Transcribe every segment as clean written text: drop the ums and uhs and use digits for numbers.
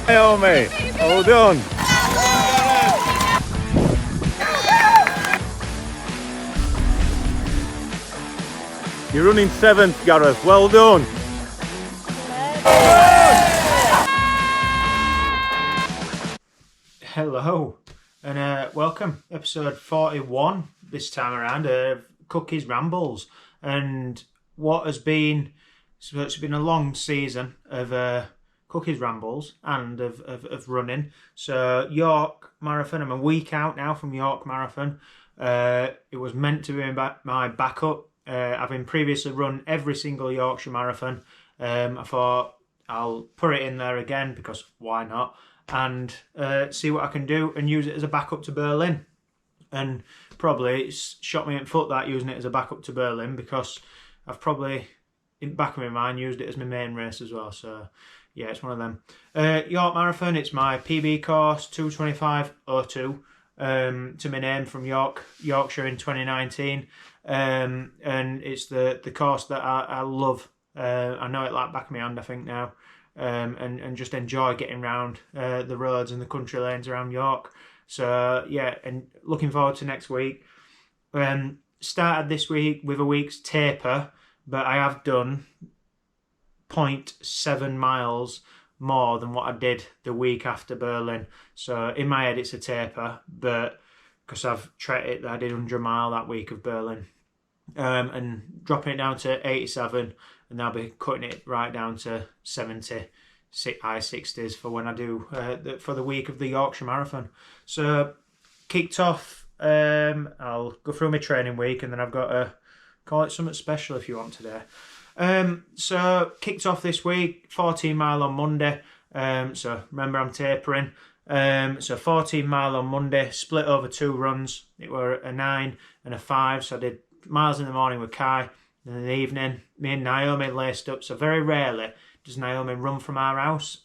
Naomi, hold on. You're running 7th, Gareth. Well done. Hello and welcome, episode 41 this time around of Cookies Rambles. And what has been, so it's been a long season of Cookies Rambles and of running. So York Marathon, I'm a week out now from York Marathon. It was meant to be my backup. Having previously run every single Yorkshire Marathon, I thought I'll put it in there again because why not? And see what I can do and use it as a backup to Berlin. And probably it's shot me in the foot that using it as a backup to Berlin, because I've probably in the back of my mind used it as my main race as well. So yeah, it's one of them. York Marathon, it's my PB course, 2:25:02 to my name from Yorkshire in 2019. And it's the course that I love. I know it like back of my hand, I think now. And just enjoy getting around the roads and the country lanes around York. So yeah, and looking forward to next week. Started this week with a week's taper, but I have done 0.7 miles more than what I did the week after Berlin. So in my head it's a taper, but because I've tried it, I did 100 mile that week of Berlin. And dropping it down to 87, and I'll be cutting it right down to 70, high 60s for when I do for the week of the Yorkshire Marathon. So kicked off, I'll go through my training week, and then I've got to call it something special if you want today. So kicked off this week, 14 mile on Monday. So remember I'm tapering. So 14 mile on Monday, split over 2 runs. It were a 9 and a 5, so I did miles in the morning with Kai, and in the evening me and Naomi laced up. So very rarely does Naomi run from our house.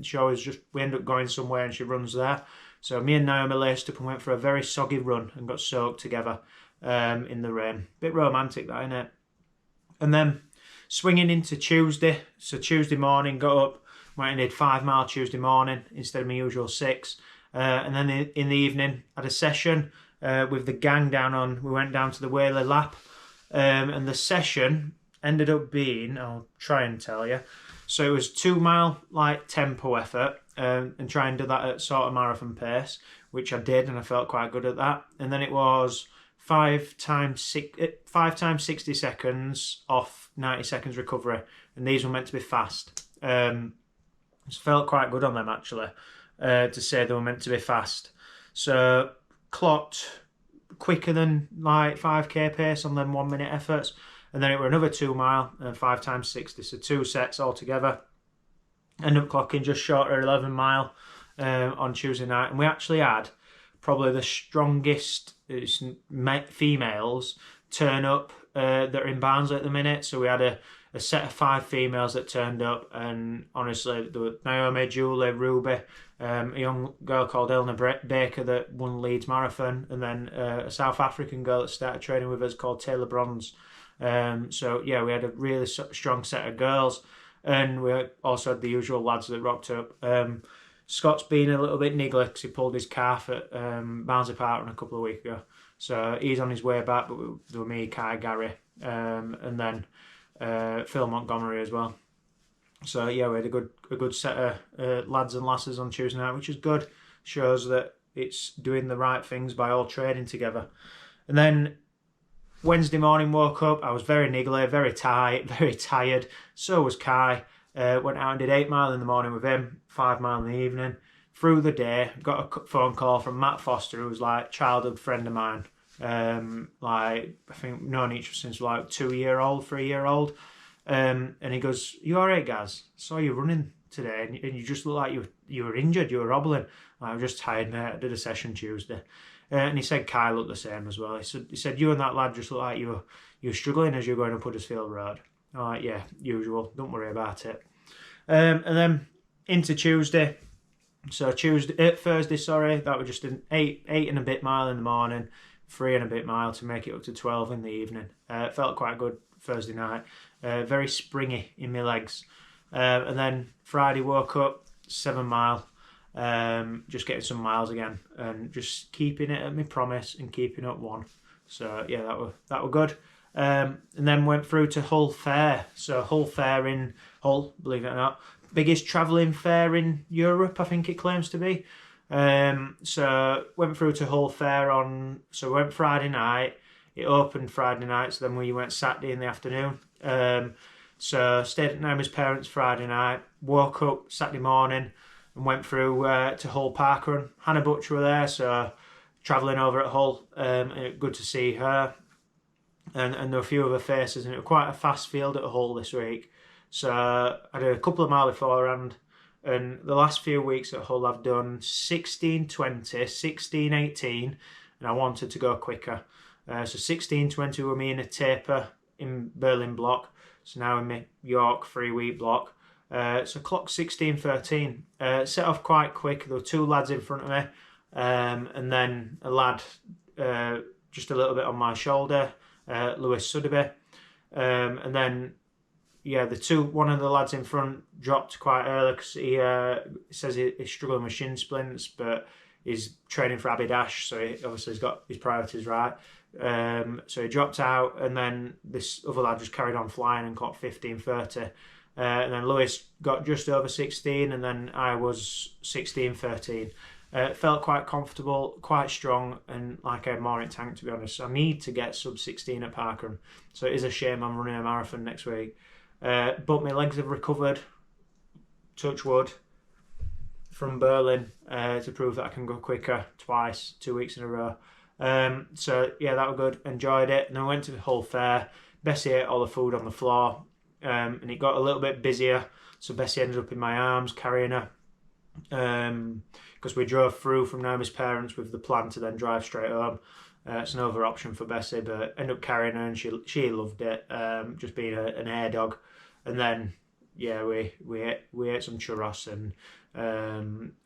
She always we end up going somewhere and she runs there. So me and Naomi laced up and went for a very soggy run and got soaked together in the rain. Bit romantic that, innit? And then swinging into Tuesday. So Tuesday morning, got up, went and did 5 mile Tuesday morning instead of my usual 6. And then in the evening had a session with the gang we went down to the Whaley Lap, and the session ended up being, I'll try and tell you, so it was 2 mile like tempo effort, and try and do that at sort of marathon pace, which I did, and I felt quite good at that. And then it was 5 times 60 seconds off 90 seconds recovery, and these were meant to be fast. Felt quite good on them actually, to say they were meant to be fast. So clocked quicker than like 5k pace on them 1 minute efforts, and then it were another 2 mile and 5 times 60, so 2 sets altogether. End up clocking just short of 11 mile on Tuesday night, and we actually had probably the strongest females turn up that are in Barnsley at the minute. So we had a set of 5 females that turned up, and honestly there were Naomi, Julie, Ruby, a young girl called Eleanor Baker that won Leeds Marathon, and then a South African girl that started training with us called Taylor Bronze. So yeah, we had a really strong set of girls, and we also had the usual lads that rocked up. Scott's been a little bit niggly because he pulled his calf at Barnsley Parkrun a couple of weeks ago, so he's on his way back. But there were me, Kai, Gary, and then Phil Montgomery as well. So yeah, we had a good set of lads and lasses on Tuesday night, which is good. Shows that it's doing the right things by all training together. And then Wednesday morning, woke up, I was very niggly, very tired. So was Kai. Went out and did 8 mile in the morning with him, 5 mile in the evening. Through the day, got a phone call from Matt Foster, who was like a childhood friend of mine. Like I think known each other since like 2-year-old, 3-year-old. And he goes, "You alright, Gaz? Saw you running today, and you just look like you were injured. You were hobbling." I was just tired, mate. I did a session Tuesday, and he said Kai looked the same as well. He said you and that lad just look like you were struggling as you were going up Huddersfield Road. I'm like, yeah, usual. Don't worry about it. And then into Tuesday. So Thursday, that was just an 8 and a bit mile in the morning, 3 and a bit mile to make it up to 12 in the evening. Felt quite good Thursday night. Very springy in my legs. And then Friday woke up 7 mile, just getting some miles again and just keeping it at my promise and keeping up one. So yeah, that were good. And then went through to Hull Fair. So Hull Fair in Hull, believe it or not, biggest travelling fair in Europe, I think it claims to be. So went through to Hull Fair so we went Friday night. It opened Friday night, so then we went Saturday in the afternoon. So stayed at Naomi's parents Friday night, woke up Saturday morning and went through to Hull parkrun. Hannah Butcher were there, so travelling over at Hull. Good to see her. And there were a few other faces, and it was quite a fast field at Hull this week. So I did a couple of mile beforehand, and the last few weeks at Hull I've done 16:20, 16:18, and I wanted to go quicker. So 16:20 were me in a taper in Berlin block, so now in my York 3-week block. So clock 16:13. Set off quite quick. There were 2 lads in front of me, and then a lad just a little bit on my shoulder, Lewis Suddaby, and then one of the lads in front dropped quite early because he says he's struggling with shin splints, but he's training for Abbey Dash, so he obviously he's got his priorities right. So he dropped out, and then this other lad just carried on flying and caught 15:30. And then Lewis got just over 16, and then I was 16:13. Felt quite comfortable, quite strong, and like I had more in tank, to be honest. I need to get sub 16 at parkrun, so it is a shame I'm running a marathon next week. But my legs have recovered, touch wood, from Berlin to prove that I can go quicker twice, 2 weeks in a row. So yeah, that was good. Enjoyed it. And I went to the Hull Fair. Bessie ate all the food on the floor, and it got a little bit busier. So Bessie ended up in my arms, carrying her, because we drove through from Naomi's parents with the plan to then drive straight home. It's another option for Bessie, but ended up carrying her, and she loved it, just being an air dog. And then yeah, we ate some churros and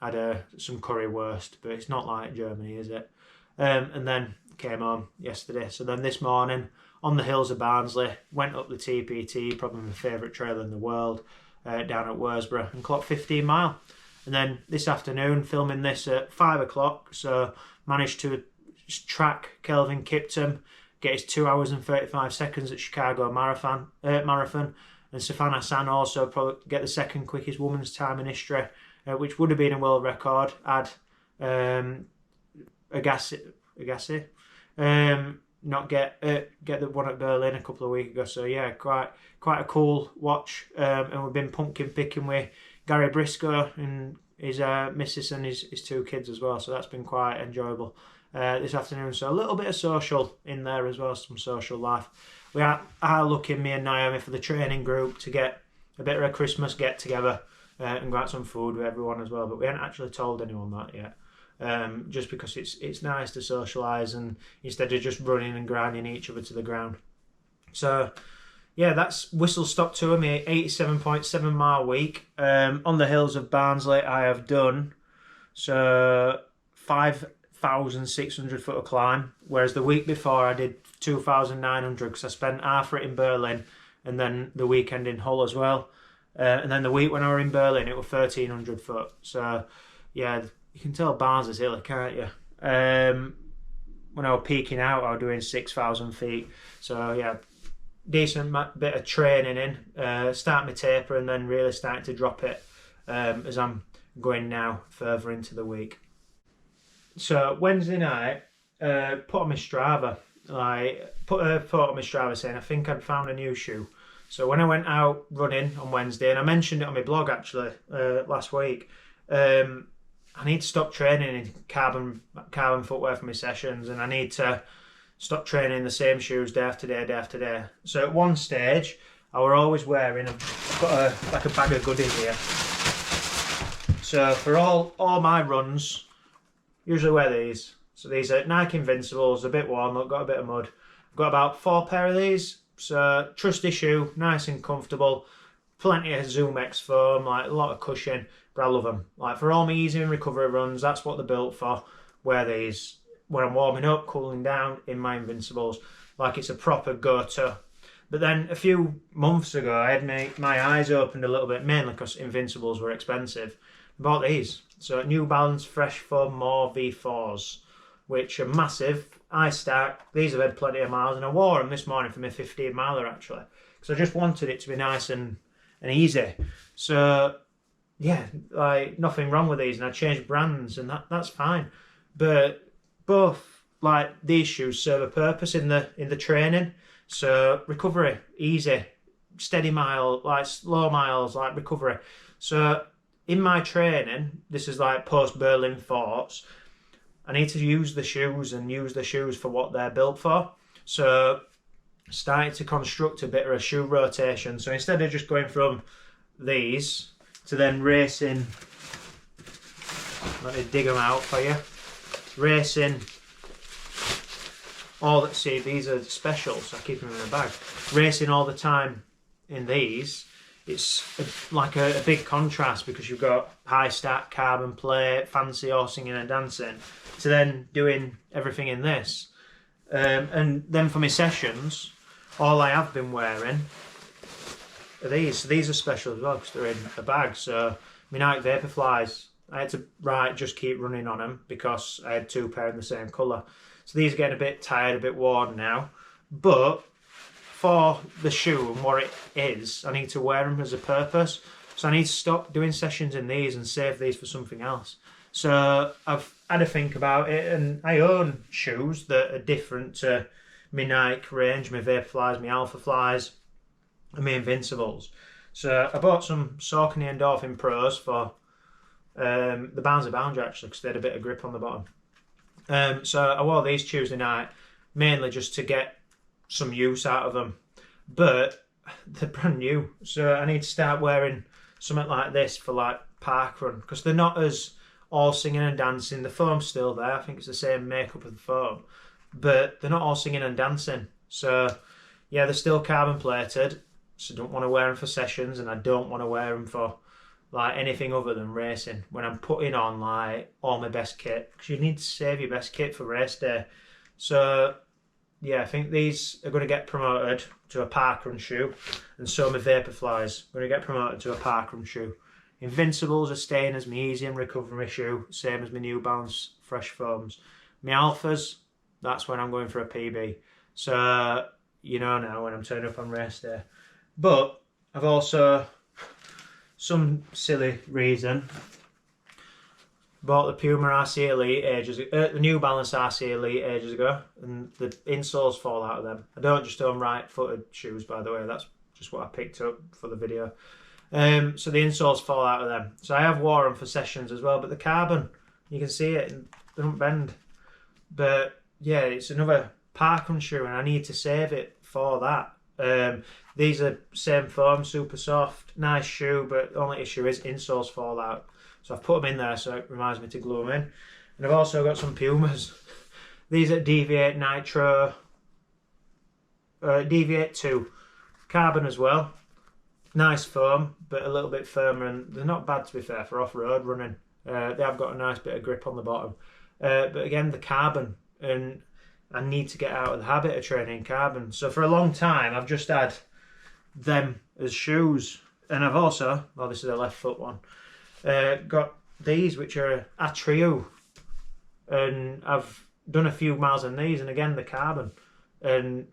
had some currywurst, but it's not like Germany, is it? And then came home yesterday. So then this morning, on the hills of Barnsley, went up the TPT, probably my favourite trail in the world, down at Worsborough, and clocked 15 mile. And then this afternoon, filming this at 5 o'clock, so managed to track Kelvin Kiptum, get his 2 hours and 35 seconds at Chicago Marathon, and Stefan Hassan also probably get the second quickest woman's time in history, which would have been a world record. Had Agassi not get the one at Berlin a couple of weeks ago. So yeah, quite a cool watch. And we've been pumpkin picking with Gary Briscoe and his missus and his 2 kids as well. So that's been quite enjoyable this afternoon. So a little bit of social in there as well, some social life. We are looking, me and Naomi, for the training group to get a bit of a Christmas get together and go out some food with everyone as well. But we haven't actually told anyone that yet. Just because it's nice to socialise and instead of just running and grinding each other to the ground. So yeah, that's whistle stop tour, my 87.7 mile week. On the hills of Barnsley I have done 5,600 foot of climb, whereas the week before I did 2,900 because I spent half of it in Berlin and then the weekend in Hull as well. And then the week when I were in Berlin it was 1,300 foot. So yeah, you can tell Barnsley's hilly, can't you? When I was peaking out, I was doing 6,000 feet. So yeah, decent bit of training in. Start my taper and then really starting to drop it as I'm going now further into the week. So Wednesday night, put on my Strava. Put a photo on my Strava saying I think I'd found a new shoe. So when I went out running on Wednesday, and I mentioned it on my blog actually last week, I need to stop training in carbon footwear for my sessions, and I need to stop training in the same shoes day after day. So at one stage, I were always wearing, I've got a bag of goodies here. So for all my runs, usually wear these. So these are Nike Invincibles, a bit warm, I've got a bit of mud. I've got about 4 pair of these. So trusty shoe, nice and comfortable. Plenty of Zoom X foam, like a lot of cushion. But I love them. Like for all my easy and recovery runs, that's what they're built for. Wear these when I'm warming up, cooling down in my Invincibles. Like it's a proper go-to. But then a few months ago, I had my eyes opened a little bit, mainly because Invincibles were expensive. I bought these. So New Balance Fresh Foam More V4s, which are massive. I stack. These have had plenty of miles, and I wore them this morning for my 15 miler actually, because I just wanted it to be nice and easy. So yeah, like nothing wrong with these, and I changed brands, and that's fine. But both like these shoes serve a purpose in the training. So recovery, easy, steady mile, like slow miles, like recovery. So in my training, this is like post Berlin thoughts. I need to use the shoes and use the shoes for what they're built for. So starting to construct a bit of a shoe rotation. So instead of just going from these to then racing, let me dig them out for you. Racing all that, see, these are special, so I keep them in a bag. Racing all the time in these, it's like a big contrast, because you've got high stack, carbon plate, fancy all singing and dancing, to then doing everything in this. And then for my sessions, all I have been wearing are these. So these are special as well, because they're in a bag. So my Nike Vaporflies, I had to just keep running on them, because I had 2 pair in the same colour. So these are getting a bit tired, a bit worn now. But for the shoe and what it is, I need to wear them as a purpose. So I need to stop doing sessions in these and save these for something else. So I've had a think about it, and I own shoes that are different to my Nike range, my Vaporflies, my Alpha Flies, and my Invincibles. So I bought some Saucony Endorphin Pros for the Barnsley Boundary, actually, because they had a bit of grip on the bottom. So I wore these Tuesday night, mainly just to get some use out of them. But they're brand new, so I need to start wearing something like this for like parkrun, because they're not as all singing and dancing. The foam's still there. I think it's the same makeup of the foam, but they're not all singing and dancing. So yeah, they're still carbon plated, so I don't want to wear them for sessions, and I don't want to wear them for like anything other than racing when I'm putting on like all my best kit, because you need to save your best kit for race day. So yeah, I think these are going to get promoted to a parkrun shoe, and so my Vaporflies are going to get promoted to a parkrun shoe. Invincibles are staying as my easy and recovery shoe, same as my New Balance Fresh Foams. My Alphas, that's when I'm going for a PB. So you know now when I'm turning up on race day. But I've also, some silly reason, bought the Puma RC Elite the New Balance RC Elite ages ago, and the insoles fall out of them. I don't just own right-footed shoes, by the way. That's just what I picked up for the video. So the insoles fall out of them. So I have wore them for sessions as well, but the carbon, you can see it, and they don't bend. But yeah, it's another parkrun shoe, and I need to save it for that. These are same foam, super soft, nice shoe, but the only issue is insoles fall out. So I've put them in there so it reminds me to glue them in. And I've also got some Pumas. These are Deviate Nitro, Deviate 2, carbon as well. Nice foam, but a little bit firmer, and they're not bad, to be fair, for off-road running. They have got a nice bit of grip on the bottom. But again, the carbon, and I need to get out of the habit of training carbon. So for a long time, I've just had them as shoes. And I've also, well, this is a left foot one, got these, which are a trio. And I've done a few miles on these, and again, the carbon. And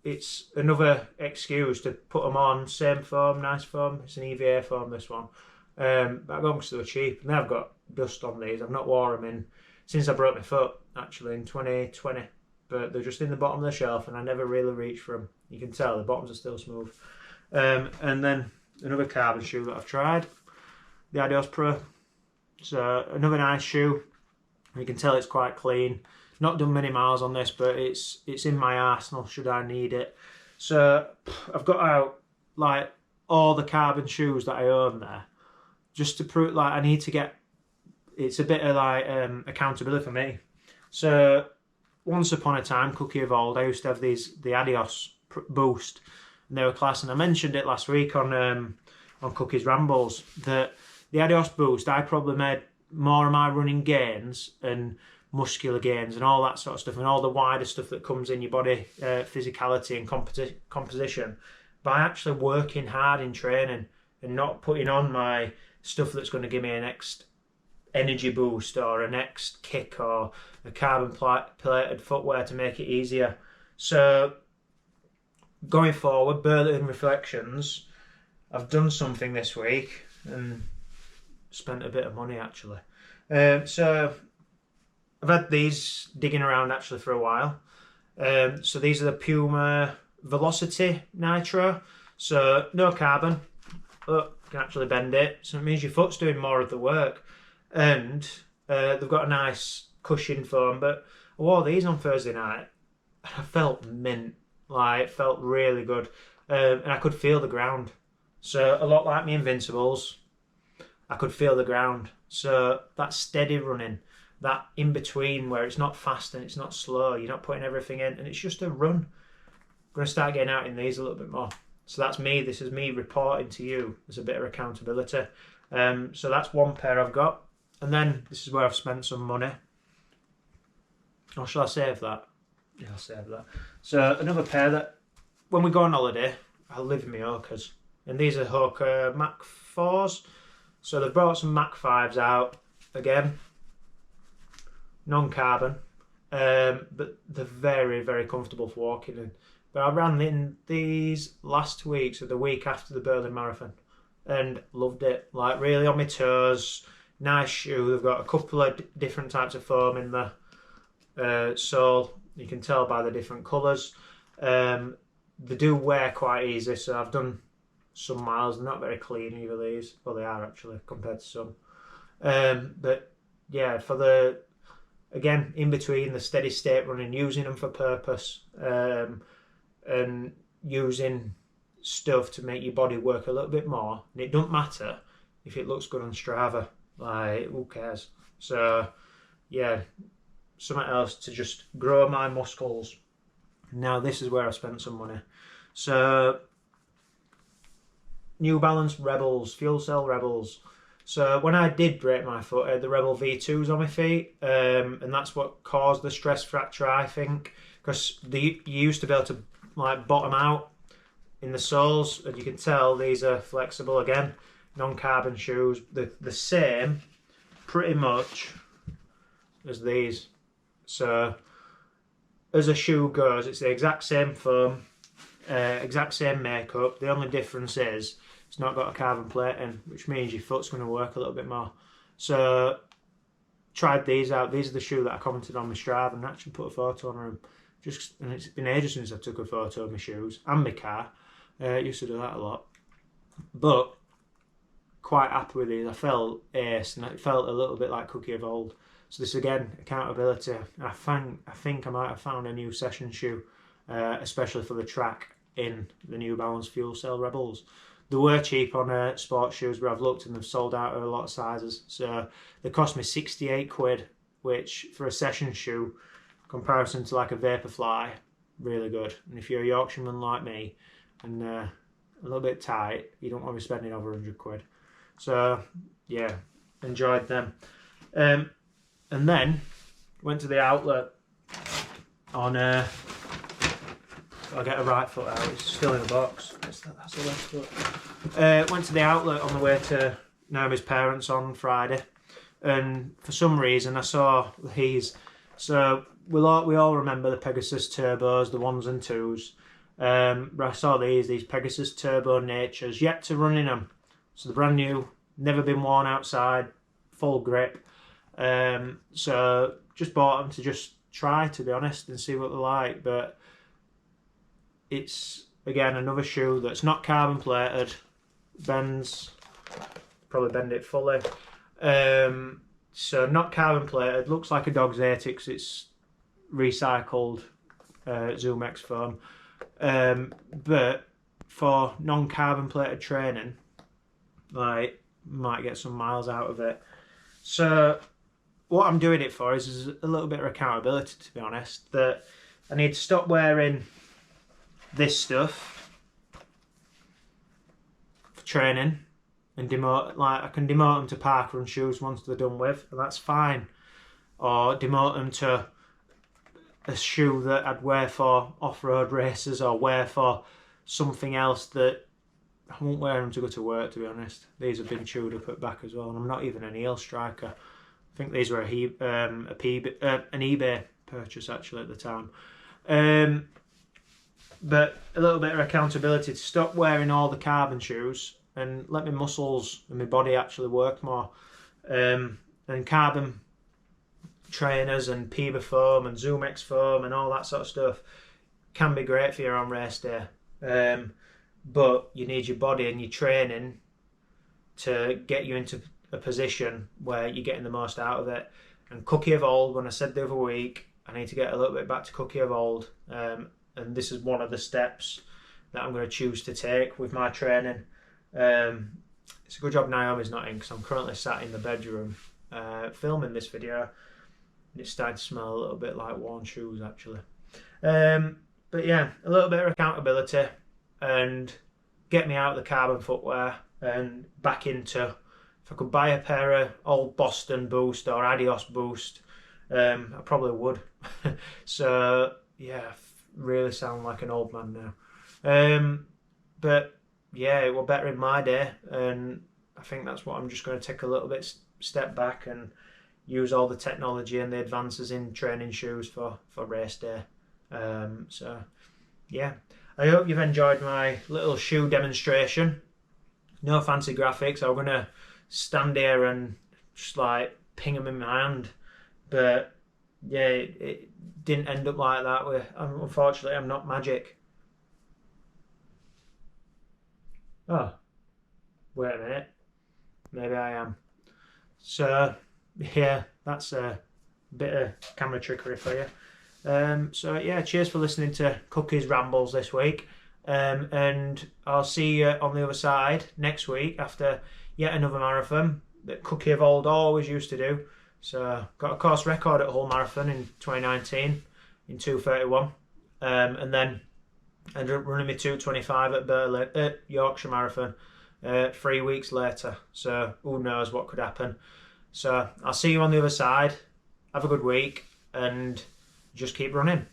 it's another excuse to put them on, same foam, nice foam. It's an EVA foam, this one. But I got them because they were cheap, and they've got dust on these. I've not worn them in since I broke my foot, actually, in 2020. But they're just in the bottom of the shelf, and I never really reached for them. You can tell the bottoms are still smooth. And then another carbon shoe that I've tried, the Adios Pro. So another nice shoe. You can tell it's quite clean. Not done many miles on this, but it's in my arsenal should I need it. So I've got out like all the carbon shoes that I own there, just to prove like I need to get. It's a bit of like accountability for me. So once upon a time, Cookie Evolved, I used to have the Adios Boost, and they were class. And I mentioned it last week on Cookie's Rambles that the Adios Boost, I probably made more of my running gains and muscular gains and all that sort of stuff, and all the wider stuff that comes in your body, physicality and composition, by actually working hard in training and not putting on my stuff that's going to give me a next energy boost or a next kick or a carbon plated footwear to make it easier. So going forward, Berlin Reflections, I've done something this week and spent a bit of money actually. So I've had these digging around actually for a while. So these are the Puma Velocity Nitro. So no carbon. Oh, you can actually bend it. So it means your foot's doing more of the work. And they've got a nice cushion foam. But I wore these on Thursday night and I felt mint. Like, it felt really good. And I could feel the ground. So a lot like my Invincibles, I could feel the ground. So that steady running, that in between where it's not fast and it's not slow, you're not putting everything in, and it's just a run. I'm going to start getting out in these a little bit more. So that's me. This is me reporting to you as a bit of accountability. So that's one pair I've got. And then this is where I've spent some money. Or shall I save that? Yeah, I'll save that. So another pair that, when we go on holiday, I'll live in my Hokas. And these are Hoka Mach 4s. So they've brought some Mach 5s out again. Non-carbon. But they're very, very comfortable for walking in. But I ran in these last week, so the week after the Berlin Marathon. And loved it. Like, really on my toes. Nice shoe. They've got a couple of different types of foam in the sole. You can tell by the different colours. They do wear quite easy, so I've done some miles. They're not very clean either, these. Well, they are actually, compared to some. But yeah, for the, again, in between the steady state running, using them for purpose, and using stuff to make your body work a little bit more. And it doesn't matter if it looks good on Strava. Like, who cares? So yeah, something else to just grow my muscles. Now this is where I spent some money. So New Balance Rebels, Fuel Cell Rebels. So when I did break my foot, I had the Rebel V2s on my feet, and that's what caused the stress fracture, I think, because you used to be able to like bottom out in the soles, and you can tell these are flexible again, non-carbon shoes, the same pretty much as these. So as a shoe goes, it's the exact same foam, exact same makeup. The only difference is it's not got a carbon plate in, which means your foot's going to work a little bit more. So tried these out. These are the shoe that I commented on my Strava and actually put a photo on them. And it's been ages since I took a photo of my shoes and my car. I used to do that a lot. But quite happy with these. I felt ace, and it felt a little bit like Cookie of old. So this again, accountability. I think I might have found a new session shoe, especially for the track, in the New Balance Fuel Cell Rebels. They were cheap on sports shoes, but I've looked and they've sold out of a lot of sizes. So they cost me 68 quid, which for a session shoe, comparison to like a Vaporfly, really good. And if you're a Yorkshireman like me and a little bit tight, you don't want to be spending over 100 quid. So yeah, enjoyed them. And then went to the outlet on I'll get a right foot out, it's still in the box. That's the left foot. Went to the outlet on the way to Naomi's parents on Friday, and for some reason I saw these. So we all remember the Pegasus Turbos, the 1s and 2s. But I saw these Pegasus Turbo Natures, yet to run in them. So they're brand new, never been worn outside, full grip. So just bought them to just try, to be honest, and see what they're like. But it's, again, another shoe that's not carbon plated, bends, probably bend it fully. So not carbon plated, looks like a dog's Atix, it's recycled Zoom X foam. But for non-carbon plated training, like, might get some miles out of it. So what I'm doing it for is a little bit of accountability, to be honest, that I need to stop wearing this stuff for training and demote, like I can demote them to parkrun shoes once they're done with, and that's fine. or demote them to a shoe that I'd wear for off-road races or wear for something else that I won't wear them to go to work, to be honest. These have been chewed up at back as well, and I'm not even an heel striker. I think these were an eBay purchase actually at the time. But a little bit of accountability to stop wearing all the carbon shoes and let my muscles and my body actually work more. And carbon trainers and Peba foam and ZoomX foam and all that sort of stuff can be great for you on race day. But you need your body and your training to get you into a position where you're getting the most out of it. And Cookie of Old, when I said the other week, I need to get a little bit back to Cookie of Old. And this is one of the steps that I'm going to choose to take with my training. It's a good job Naomi's not in, because I'm currently sat in the bedroom filming this video. And it's starting to smell a little bit like worn shoes, actually. But yeah, a little bit of accountability and get me out of the carbon footwear and back into, if I could buy a pair of old Boston Boost or Adios Boost, I probably would. So yeah, I really sound like an old man now. But yeah, it was better in my day, and I think that's what I'm just going to take a little bit step back and use all the technology and the advances in training shoes for race day. So yeah, I hope you've enjoyed my little shoe demonstration. No fancy graphics. I'm going to stand here and just like ping them in my hand. But yeah, it didn't end up like that. Unfortunately, I'm not magic. Oh, wait a minute. Maybe I am. So yeah, that's a bit of camera trickery for you. So yeah, cheers for listening to Cookie's Rambles this week. And I'll see you on the other side next week after yet another marathon that Cookie of Old always used to do. So got a course record at Hull Marathon in 2019 in 2:31, and then ended up running my 2:25 at Berlin at Yorkshire Marathon 3 weeks later. So who knows what could happen. So I'll see you on the other side. Have a good week and just keep running.